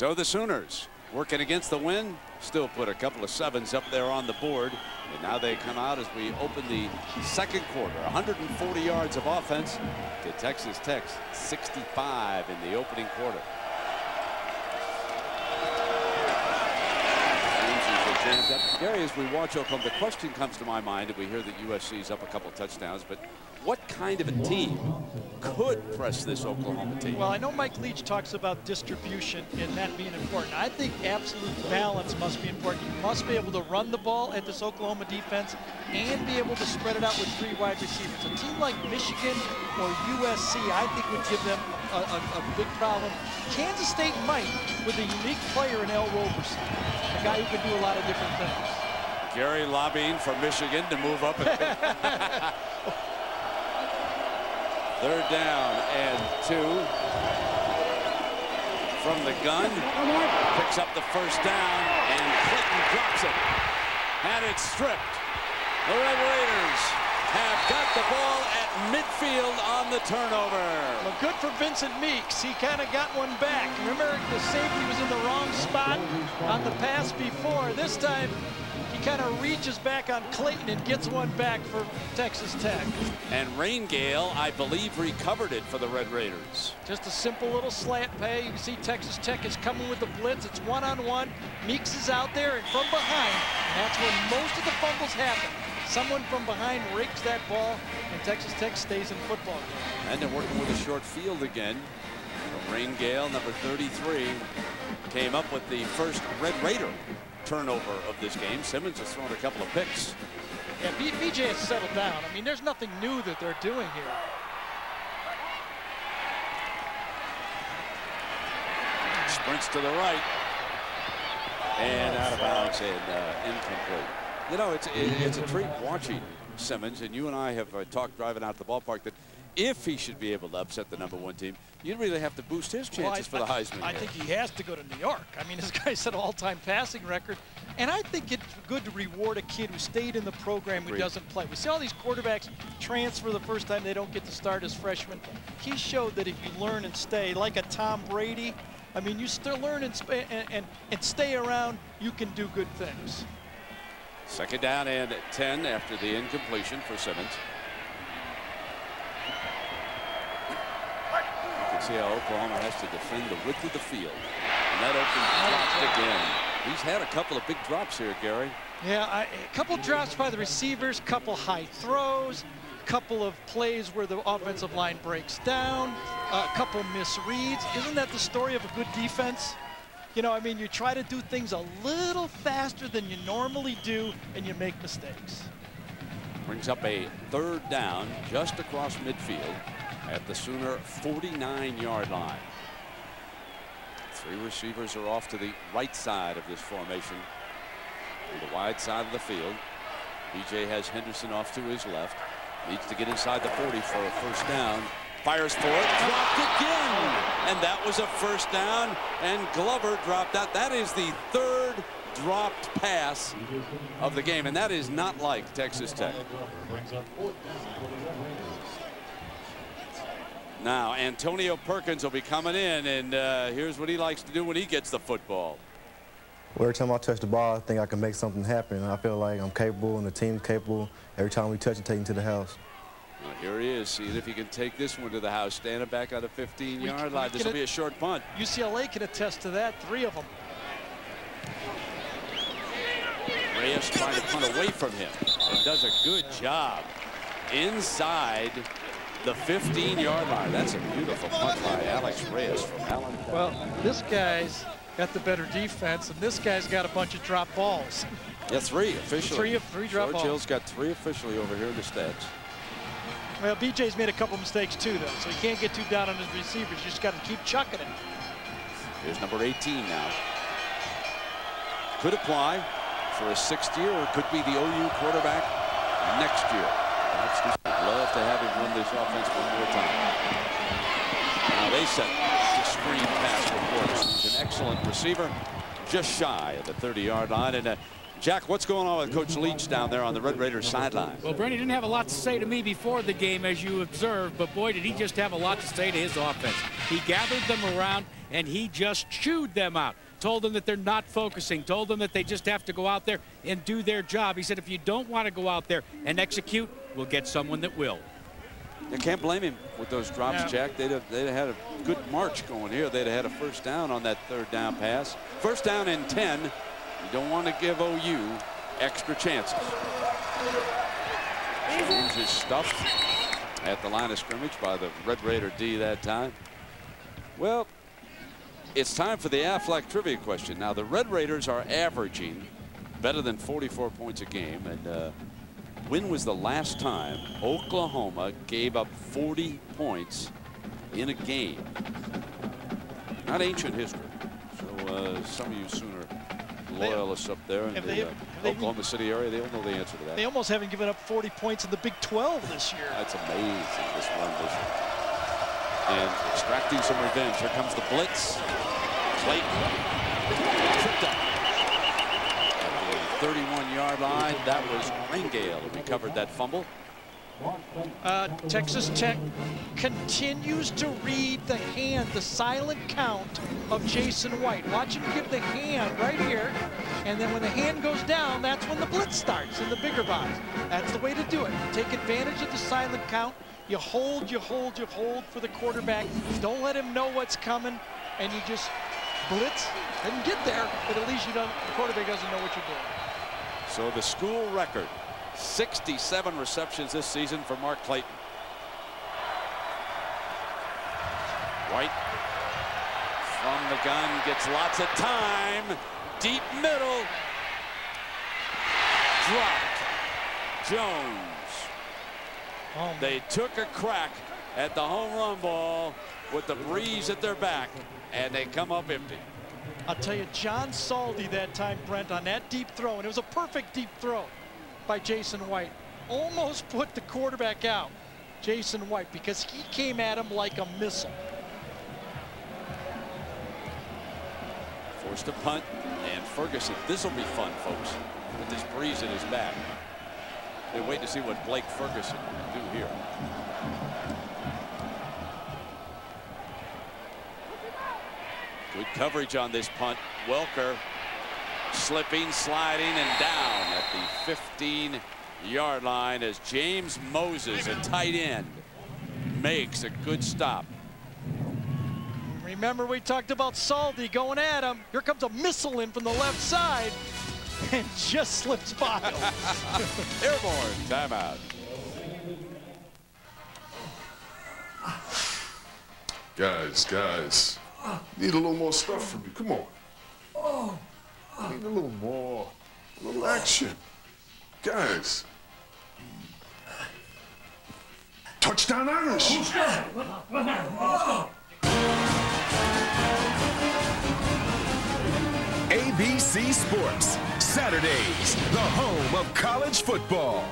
So the Sooners working against the wind, still put a couple of 7s up there on the board. And now they come out as we open the second quarter. 140 yards of offense to Texas Tech's 65 in the opening quarter. Jammed up. Gary, as we watch Oklahoma, the question comes to my mind, and we hear that USC's up a couple of touchdowns, but what kind of a team could press this Oklahoma team? Well, I know Mike Leach talks about distribution and that being important. I think absolute balance must be important. You must be able to run the ball at this Oklahoma defense and be able to spread it out with 3 wide receivers. A team like Michigan or USC, I think, would give them a big problem. Kansas State might, with a unique player in L. Roberson, a guy who can do a lot of different things. Gary lobbying for Michigan to move up. Third down and 2 from the gun. Picks up the first down, and Clinton drops it. And it's stripped. The Red Raiders have got the ball at midfield on the turnover. Well, good for Vincent Meeks. He kind of got one back. Remember, the safety was in the wrong spot on the pass before. This time, he kind of reaches back on Clayton and gets one back for Texas Tech. And Raingale, I believe, recovered it for the Red Raiders. Just a simple little slant pay. You can see Texas Tech is coming with the blitz. It's one-on-one. Meeks is out there, and from behind, that's where most of the fumbles happen. Someone from behind rakes that ball, and Texas Tech stays in football. And they're working with a short field again. Raingale, number 33, came up with the first Red Raider turnover of this game. Simmons has thrown a couple of picks. Yeah, BJ has settled down. I mean, there's nothing new that they're doing here. Sprints to the right. And out of bounds and incomplete. You know, it's a treat watching Simmons, and you and I have talked driving out to the ballpark that if he should be able to upset the #1 team, you really have to boost his chances for the Heisman. I think he has to go to New York. I mean, this guy set an all-time passing record, and I think it's good to reward a kid who stayed in the program who doesn't play. We see all these quarterbacks transfer the first time they don't get to start as freshmen. He showed that if you learn and stay, like a Tom Brady, I mean, you still learn and stay around, you can do good things. Second down and 10 after the incompletion for Simmons. You can see how Oklahoma has to defend the width of the field. And that opens dropped again. He's had a couple of big drops here, Gary. Yeah, a couple drops by the receivers, couple high throws, couple of plays where the offensive line breaks down, a couple misreads. Isn't that the story of a good defense? You know, I mean, you try to do things a little faster than you normally do, and you make mistakes. Brings up a third down just across midfield at the Sooner 49-yard line. 3 receivers are off to the right side of this formation. On the wide side of the field. BJ has Henderson off to his left. Needs to get inside the 40 for a first down. Fires for it, dropped again, and that was a first down, and Glover dropped that. That is the 3rd dropped pass of the game, and that is not like Texas Tech. Now, Antonio Perkins will be coming in, and here's what he likes to do when he gets the football. Well, every time I touch the ball, I think I can make something happen. I feel like I'm capable, and the team's capable. Every time we touch it, take it to the house. Well, here he is, seeing if he can take this one to the house, standing back on the 15-yard line. This will be a short punt. UCLA can attest to that, 3 of them. Reyes trying to punt away from him and does a good job inside the 15-yard line. That's a beautiful punt by Alex Reyes from Allen. Well, this guy's got the better defense, and this guy's got a bunch of drop balls. Yeah, 3 officially. 3 drop balls. George Hill's got 3 officially over here in the stats. Well, BJ's made a couple mistakes too, though, so he can't get too down on his receivers. You just got to keep chucking it. Here's number 18 now. Could apply for a 6th year, or could be the OU quarterback next year. I'd love to have him run this offense one more time. Now they set the screen pass for Portis. He's an excellent receiver, just shy of the 30-yard line. And Jack, what's going on with Coach Leach down there on the Red Raiders sideline? Well, Brady didn't have a lot to say to me before the game, as you observed, but boy, did he just have a lot to say to his offense. He gathered them around, and he just chewed them out. Told them that they're not focusing, told them that they just have to go out there and do their job. He said, if you don't want to go out there and execute, we'll get someone that will. You can't blame him with those drops, Jack. They'd have had a good march going here. They'd have had a first down on that third down pass. First down and 10. You don't want to give OU extra chances. James is stuffed at the line of scrimmage by the Red Raider D that time. Well, it's time for the Aflac trivia question. Now, the Red Raiders are averaging better than 44 points a game. And when was the last time Oklahoma gave up 40 points in a game? Not ancient history. So some of you Sooner loyalists up there in the Oklahoma City area, they don't know the answer to that. They almost haven't given up 40 points in the Big 12 this year. That's amazing, this run this year. And extracting some revenge. Here comes the blitz. Clayton tripped up at the 31-yard line. That was Rangale who recovered that fumble. Texas Tech continues to read the hand, the silent count of Jason White. Watch him give the hand right here, and then when the hand goes down, that's when the blitz starts in the bigger box. That's the way to do it. Take advantage of the silent count. You hold, you hold, you hold for the quarterback. Don't let him know what's coming, and you just blitz and get there, but at least the quarterback doesn't know what you're doing. So the school record, 67 receptions this season for Mark Clayton. White from the gun gets lots of time. Deep middle. Dropped. Jones. They took a crack at the home run ball with the breeze at their back, and they come up empty. I'll tell you, John Saldi that time, Brent, on that deep throw, and it was a perfect deep throw by Jason White, almost put the quarterback out, Jason White, because he came at him like a missile. Forced a punt, and Ferguson, this will be fun, folks, with this breeze in his back. They wait to see what Blake Ferguson can do here. Good coverage on this punt. Welker slipping, sliding, and down at the 15-yard line as James Moses, a tight end, makes a good stop. Remember, we talked about Saldi going at him. Here comes a missile in from the left side and just slips by him. Airborne timeout. Guys, need a little more stuff from you. Come on. Need a little more, a little action. Guys. Touchdown Irish. ABC Sports, Saturdays, the home of college football.